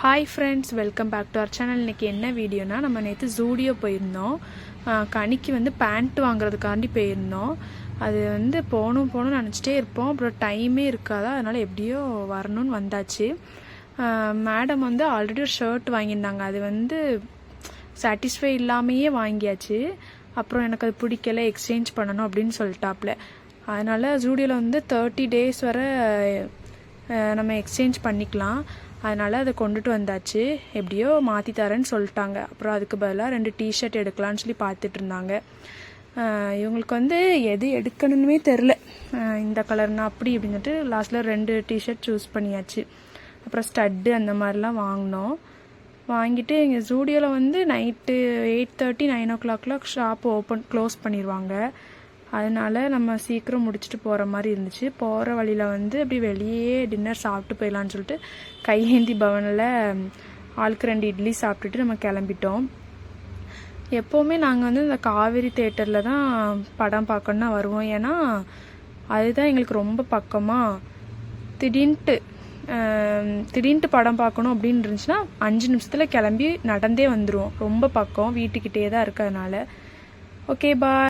Hi friends, welcome back to our channel. இன்றைக்கி என்ன வீடியோனா, நம்ம நேற்று ஜூடியோ போயிருந்தோம். கனிக்கு பேண்ட் வாங்குறதுக்காண்டி போயிருந்தோம். அது போகணும்னு நினச்சிட்டே இருப்போம். அப்புறம் டைமே இருக்காதா, அதனால் எப்படியோ வரணும்னு வந்தாச்சு. மேடம் ஆல்ரெடி ஒரு ஷர்ட் வாங்கியிருந்தாங்க. அது சாட்டிஸ்ஃபை இல்லாமையே வாங்கியாச்சு. அப்புறம் எனக்கு அது பிடிக்கல, எக்ஸ்சேஞ்ச் பண்ணணும் அப்படின்னு சொல்லிட்டாப்புல. அதனால் ஜூடியோவில் 30 days வரை நம்ம எக்ஸ்சேஞ்ச் பண்ணிக்கலாம். அதனால் அதை கொண்டுட்டு வந்தாச்சு. எப்படியோ மாற்றி தரேன்னு சொல்லிட்டாங்க. அப்புறம் அதுக்கு பதிலாக 2 டிஷர்ட் எடுக்கலான்னு சொல்லி பார்த்துட்டு இருந்தாங்க. இவங்களுக்கு எது எடுக்கணுன்னே தெரில. இந்த கலர்னா அப்படி அப்படின்னு சொல்லிட்டு லாஸ்ட்டில் 2 டிஷர்ட் சூஸ் பண்ணியாச்சு. அப்புறம் ஸ்டட்டு அந்த மாதிரிலாம் வாங்கினோம். வாங்கிட்டு எங்கள் ஜூடியோவில் நைட்டு 8:30 9 o'clock ஷாப் க்ளோஸ் பண்ணிடுவாங்க. அதனால் நம்ம சீக்கிரம் முடிச்சுட்டு போகிற மாதிரி இருந்துச்சு. போகிற வழியில் அப்படி வெளியே டின்னர் சாப்பிட்டு போயிடலான்னு சொல்லிட்டு கையேந்தி பவனில் ஆளுக்கு 2 இட்லி சாப்பிட்டுட்டு நம்ம கிளம்பிட்டோம். எப்போவுமே நாங்கள் இந்த காவேரி தேட்டரில் தான் படம் பார்க்கணுன்னா வருவோம். ஏன்னா அதுதான் எங்களுக்கு ரொம்ப பக்கமாக. திடீர்னுட்டு படம் பார்க்கணும் அப்படின்னு இருந்துச்சுன்னா 5 நிமிஷத்தில் கிளம்பி நடந்தே வந்துடுவோம். ரொம்ப பக்கம், வீட்டுக்கிட்டே தான் இருக்கிறதுனால. ஓகே, பாய்.